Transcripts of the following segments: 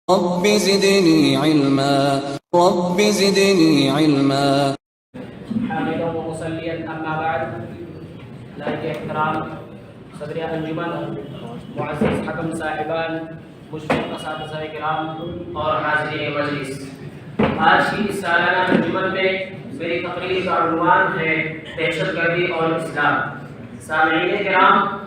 رب زدني علما رب زدني علما. حامدا ومصليا اما بعد. لائق احترام صدر انجمن، معزز حکم صاحبان، مشفق اساتذہ کرام اور حاضرین مجلس، آج کی اس سالانہ انجمن میں میری تقریر کا عنوان ہے دہشت گردی اور اسلام. سامعین کرام،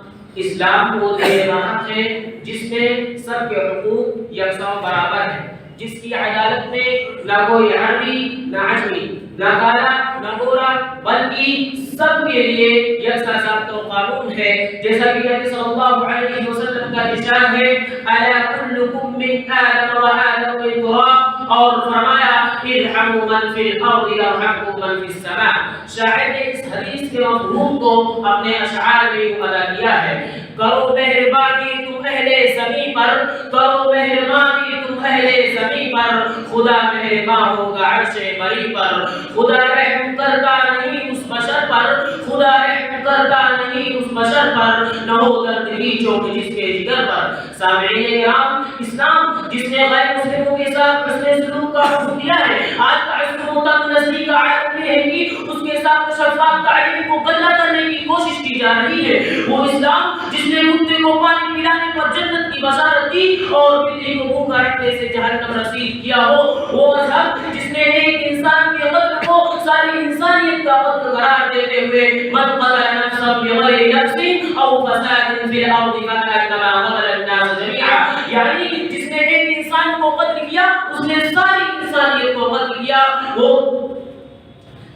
اسلام وہ دین راحت ہے جس میں سب کے حقوق یکساں برابر ہیں، جس کی عدالت میں نہ کوئی عربی نہ عجمی، نہ کالا نہ گورا، بلکہ سب کے لیے یکساں ضابطہ و قانون ہے. جیسا کہ نبی صلی اللہ علیہ وسلم کا ارشاد ہے الا کلکم من آدم و آدم من تراب، اور فرمایا ارحموا من فی الارض یرحمکم من فی السماء. شاعر نے اس حدیث کے مفہوم کو اپنے اشعار میں ادا کیا ہے. کرو مہربانی تم اہل زمین پر، کرو مہربانی تم اہل زمین پر، خدا مہربان ہوگا عرش بری پر. خدا رحم کرتا نہیں اس بشر پر، خدا رحم کرتا نہیں اس بشر پر، نہ ہو درد ہی چوٹ جس کے جگر پر. سامعین کرام، اسلام جس نے غیر مسلموں کے ساتھ حسن سلوک کا حکم دیا ہے، آج تعصب و تنگ نسلی کا عالم یہ ہے کہ اس کے ساتھ شفاف تعلیم کو گلہ کرنے کی کوشش کی جا رہی ہے. وہ اسلام جس نے کتے کو پانی پلانے پر جنت کی بشارت دی اور بلی کو بھوکا رکھنے سے جہنم رسید کیا ہو، وہ مذہب جس نے ایک انسان کے قتل کو ساری انسانیت کا قتل قرار دیتے ہوئے من قتل نفسا بغیر نفس او فساد فی الارض فکانما قتل الناس جميعا، یعنی جس نے ایک انسان کو قتل کیا اس نے ساری انسانیت کو قتل کیا. وہ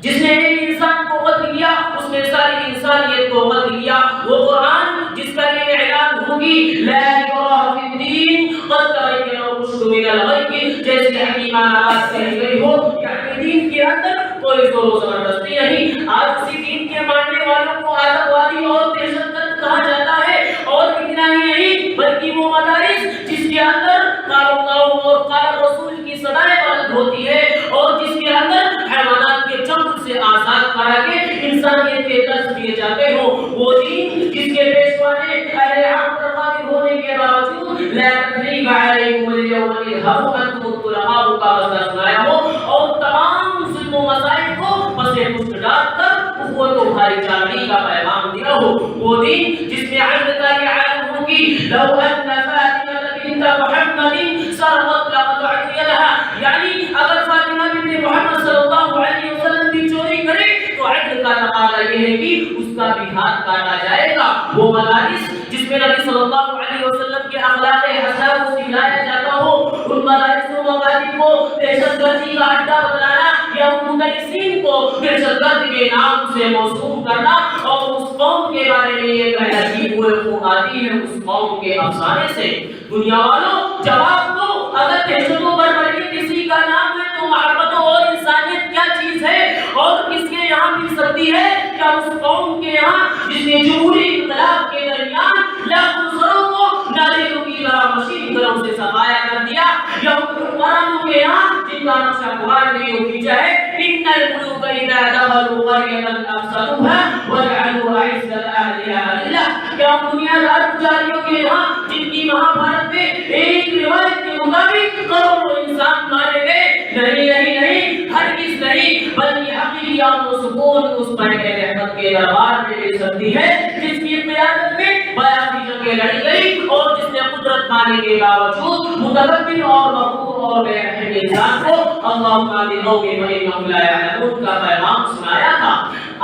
جس نے ایک انسان کو قتل کیا اس نے ساری انسانیت کو قتل کیا. وہ قرآن جس کا یہ اعلان ہوگی لا اکراہ فی الدین قد تبین الرشد من الغی، جیسے حکیمانہ بات کہی گئی ہو، یعنی دین کے اندر کوئی زور و زبردستی نہیں. آج اسی دین کے ماننے والوں کو آتنکوادی اور دہشت گرد کہا جاتا ہے. اور اتنا ہی نہیں بلکہ وہ مدارس جس کے اندر قال اللہ اور قال رسول کی صدائیں بلند ہوتی ہے اور جس کے اندر حیوانات کے چمڑ سے آزاد کرا کے انسانیت کے درس دیے جاتے ہو، وہ دین جس کے پیشوا نے اہل عام پر قادر ہونے کے باوجود لا تثریب علیکم اليوم اذهبوا انتم الطلقاء کا مسئلہ سنایا ہو اور تمام ظلم و مصائب کو پس پشت ڈال کر اخوت و بھائی چارگی کا پیغام دیا ہو، وہ دین جس میں عدل کا یہ عالم ہوگی لو ان فاطمہ بنت محمد سرقت لقطعت يدها، یعنی اگر فاطمہ بنت محمد صلی اللہ علیہ وسلم بھی چوری کرے تو عدل کا تقاضا یہ ہے کہ اس کا بھی ہاتھ کاٹا جائے گا. وہ مدارس جس میں نبی صلی اللہ علیہ وسلم کے اخلاق حسنہ کو سکھلایا جاتا ہو، ان مدارس و مکاتب کو دہشت گردی کا اڈا بتلانا یا ان مدرسین کو دہشت گرد کے نام سے موسوم کرنا اور اس قوم کے بارے میں یہ کہنا کہ وہ آتی ہے اس قوم کے افسانے سے. دنیا والوں جواب دو، اگر دہشت و بربری کسی کا نام ہے تو محبت اور انسانیت کیا چیز ہے اور کس کے یہاں مل سکتی ہے؟ کیا اس قوم کے یہاں جس نے جمہوری انقلاب کے درمیان لاکھوں سروں کو نالیوں کی طرح مشین گروں سے صفایا کر دیا، یا حکمرانوں کے یہاں جن کا نقشہ قرآن نے یوں کھینچا ہے ان الملوک اذا دخلوا قرية افسدوها وجعلوا اعزة اهلها اذلة، کیا دنیا دار پجاریوں کے یہاں جن کی مہابھارت میں ایک روایت کے مطابق کروڑوں انسان مارے گئے؟ نہیں، ہرگز نہیں، بلکہ حقیقی امن و سکون اس ملک رحمت کے دربار میں مل سکتی ہے جس کی قیادت میں 82 جنگیں لڑی گئی اور جس نے قدرت پانے کے باوجود متکبر اور مغرور اور بے رحم انسان کو اللہم آمنوا وانہم لا یعلمون کا پیغام سنایا تھا.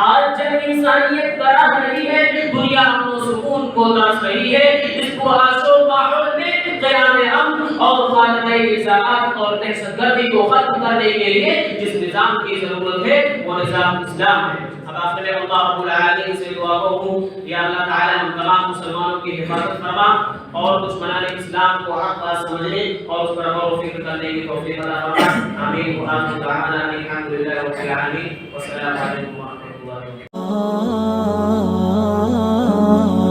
آج جب انسانیت کا راہ نہیں ہے، دنیا امن و سکون کو ترس رہی ہے. اس پرآشوب ماحول میں قیام امن اور خاتمہ نزاعات اور دہشت گردی کو ختم کرنے کے لیے جس نظام کی ضرورت ہے وہ نظام اسلام ہے. اب آخر میں اللہ رب العالمین سے دعا کروں یا اللہ تعالی ہم تمام مسلمانوں کی حفاظت فرما اور دشمنان اسلام کو حق بات سمجھنے اور اس پر غور و فکر کرنے کی توفیق عطا فرما. آمین. وآخر دعوانا الحمد للہ رب العالمین والسلام علیکم ورحمۃ اللہ وبرکاتہ.